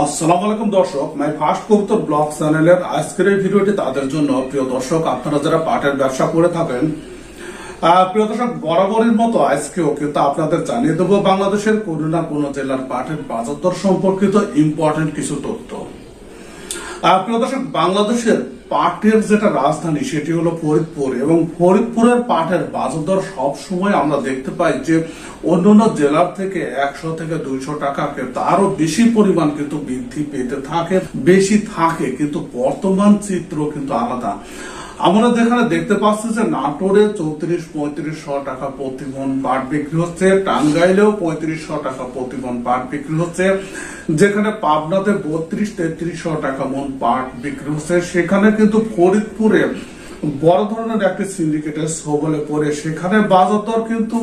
আসসালামু আলাইকুম দর্শক, মাই ফার্স্ট কবুতর ব্লগ চ্যানেলের আজকের এই ভিডিওটি তাদের জন্য। প্রিয় দর্শক, আপনারা যারা পাটের ব্যবসা করে থাকেন, প্রিয় দর্শক, বরাবরের মতো আজকেও কিন্তু আপনাদের জানিয়ে দেবো বাংলাদেশের কোনো না কোনো জেলার পাটের বাজার দর সম্পর্কিত ইম্পর্টেন্ট কিছু তথ্য। প্রিয় দর্শক, বাংলাদেশের পাটের যেটা রাজধানী সেটি হলো ফরিদপুর, এবং ফরিদপুরের পাটের বাজার দর সবসময় আমরা দেখতে পাই যে অন্যান্য জেলার থেকে 100 থেকে 200 টাকা তারও বেশি পরিমাণ কিন্তু বৃদ্ধি পেতে থাকে, বেশি থাকে, কিন্তু বর্তমান চিত্র কিন্তু আলাদা। আমরা যেখানে দেখতে পাচ্ছি যে নাটোরে 34-3500 টাকা প্রতি মন পাট বিক্রি হচ্ছে, টাঙ্গাইলেও 3500 টাকা প্রতি মন পাট বিক্রি হচ্ছে, যেখানে পাবনাতে 32-3300 টাকা মন পাট বিক্রি হচ্ছে, সেখানে কিন্তু ফরিদপুরে বড় ধরনের একটি সিন্ডিকেটের ছবলে পড়ে সেখানে বাজার দর কিন্তু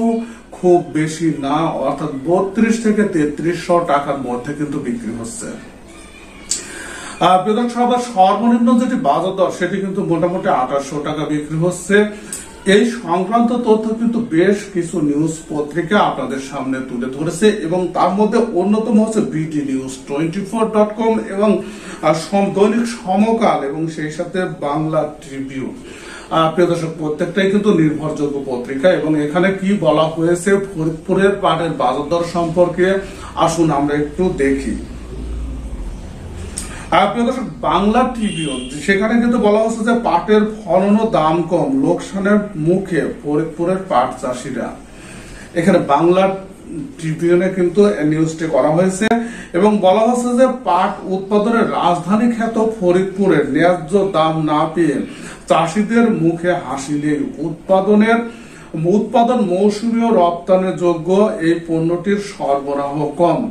খুব বেশি না, অর্থাৎ 32 থেকে 3300 টাকার মধ্যে কিন্তু বিক্রি হচ্ছে। বিধানসভার সর্বনিম্ন যেটি বাজার দর সেটি কিন্তু মোটামুটি 2800 টাকা বিক্রি হচ্ছে। এই সংক্রান্ত তথ্য কিন্তু বেশ কিছু নিউজ পত্রিকা আপনাদের সামনে তুলে ধরেছে, এবং তার মধ্যে অন্যতম হচ্ছে BDNews24.com এবং দৈনিক সমকাল এবং সেই সাথে বাংলা ট্রিবিউন। প্রিয় দর্শক, প্রত্যেকটাই কিন্তু নির্ভরযোগ্য পত্রিকা, এবং এখানে কি বলা হয়েছে ফরিদপুরের পাটের বাজার দর সম্পর্কে আসুন আমরা একটু দেখি। প্রিয় দর্শক, বাংলা ট্রিবিউন সেখানে কিন্তু বলা হচ্ছে যে পাটের ফলন ও দাম কম, লোকসানের মুখে ফরিদপুরের পাট চাষিরা। এখানে বাংলা ট্রিবিউনে কিন্তু নিউজটি করা হয়েছে, এবং বলা হচ্ছে যে পাট উৎপাদনের রাজধানী খ্যাত ফরিদপুরের ন্যায্য দাম না পেয়ে চাষিদের মুখে হাসি নেই। উৎপাদন মৌসুমী ও রপ্তানি যোগ্য এই পণ্যটির সরবরাহ কম।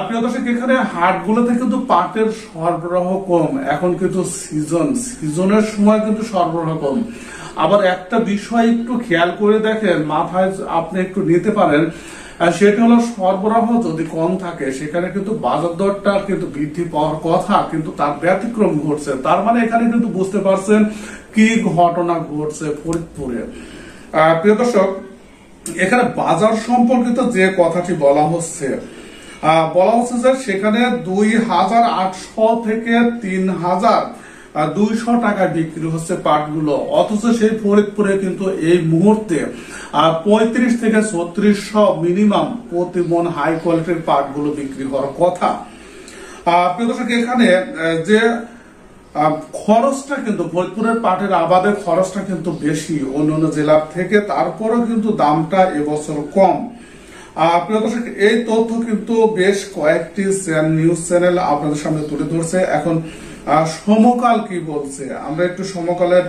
প্রিয় দর্শক, এখানে হাটগুলোতে কিন্তু পাটের সরবরাহ কম, এখন কিন্তু সিজনের সময় কিন্তু সরবরাহ কম। আবার একটা বিষয় একটু খেয়াল করে দেখেন, মাথায় আপনি একটু নিতে পারেন, সেটা হলো সরবরাহ যদি কম থাকে সেখানে কিন্তু বাজার দরটা কিন্তু বৃদ্ধি পাওয়ার কথা, কিন্তু তার ব্যতিক্রম ঘটছে। তার মানে এখানে কিন্তু বুঝতে পারছেন কি ঘটনা ঘটছে ফরিদপুরে। প্রিয় দর্শক, এখানে বাজার সম্পর্কিত যে কথাটি বলা হচ্ছে যে সেখানে 2800 থেকে 3200 টাকা বিক্রি হচ্ছে পাটগুলো, অথচ সেই ফরিদপুরে কিন্তু এই মুহূর্তে 35 থেকে 3600 মিনিমাম প্রতি মন হাই কোয়ালিটির পাটগুলো বিক্রি হওয়ার কথা। প্রিয় দর্শক, এখানে যে খরচটা কিন্তু ফরিদপুরের পাটের আবাদের খরচটা কিন্তু বেশি অন্যান্য জেলার থেকে, তারপরেও কিন্তু দামটা এবছর কম। প্রিয় দর্শক, এই তথ্য কিন্তু বেশ কয়েকটি নিউজ চ্যানেল আপনাদের সামনে তুলে ধরছে। এখন সমকাল কি বলছে, আমরা একটু সমকালের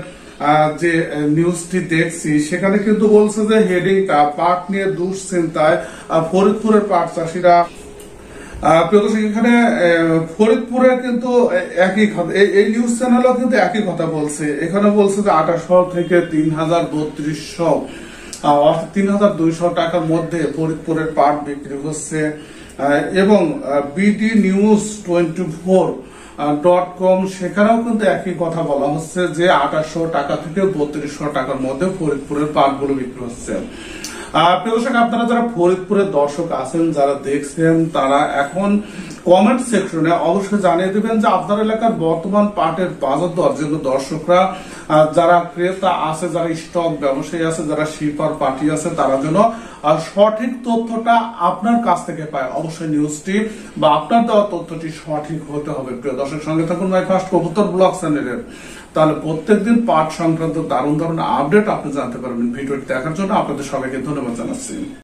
যে নিউজটি দেখছি সেখানে কিন্তু বলছে যে হেডিংটা পাট নিয়ে দুশ্চিন্তায় ফরিদপুরের পাট চাষিরা। প্রিয় দর্শক, এখানে ফরিদপুরে কিন্তু একই কথা, এই নিউজ চ্যানেলও কিন্তু একই কথা বলছে। এখানে বলছে যে 2800 থেকে 3200 অর্থাৎ 3200 টাকার মধ্যে ফরিদপুরের পাট বিক্রি হচ্ছে, এবং BDNews24.com সেখানেও কিন্তু একই কথা বলা হচ্ছে যে 2800 টাকা থেকে 3200 টাকার মধ্যে ফরিদপুরের পাটগুলো বিক্রি হচ্ছে। প্রিয় দর্শক, আপনারা যারা ফরিদপুরের দর্শক আছেন, যারা দেখছেন, তারা এখন কমেন্ট সেকশনে অবশ্যই জানিয়ে দিবেন যে আপনার এলাকার বর্তমান পাটের বাজার দর, যেগুলো দর্শকরা যারা ক্রেতা আছে, যারা স্টক ব্যবসায়ী আছে, যারা শিপার পার্টি আছে, তারা যেন সঠিক তথ্যটা আপনার কাছ থেকে পায়। অবশ্যই নিউজটি বা আপনার দেওয়া তথ্যটি সঠিক হতে হবে। প্রিয় দর্শক, সঙ্গে থাকুন মাই ফার্স্ট কবুতর ব্লগ চ্যানেলের, তাহলে প্রত্যেকদিন পাট সংক্রান্ত দারুণ দারুণ আপডেট আপনি জানতে পারবেন। ভিডিওটি দেখার জন্য আপনাদের সবাইকে ধন্যবাদ জানাচ্ছি।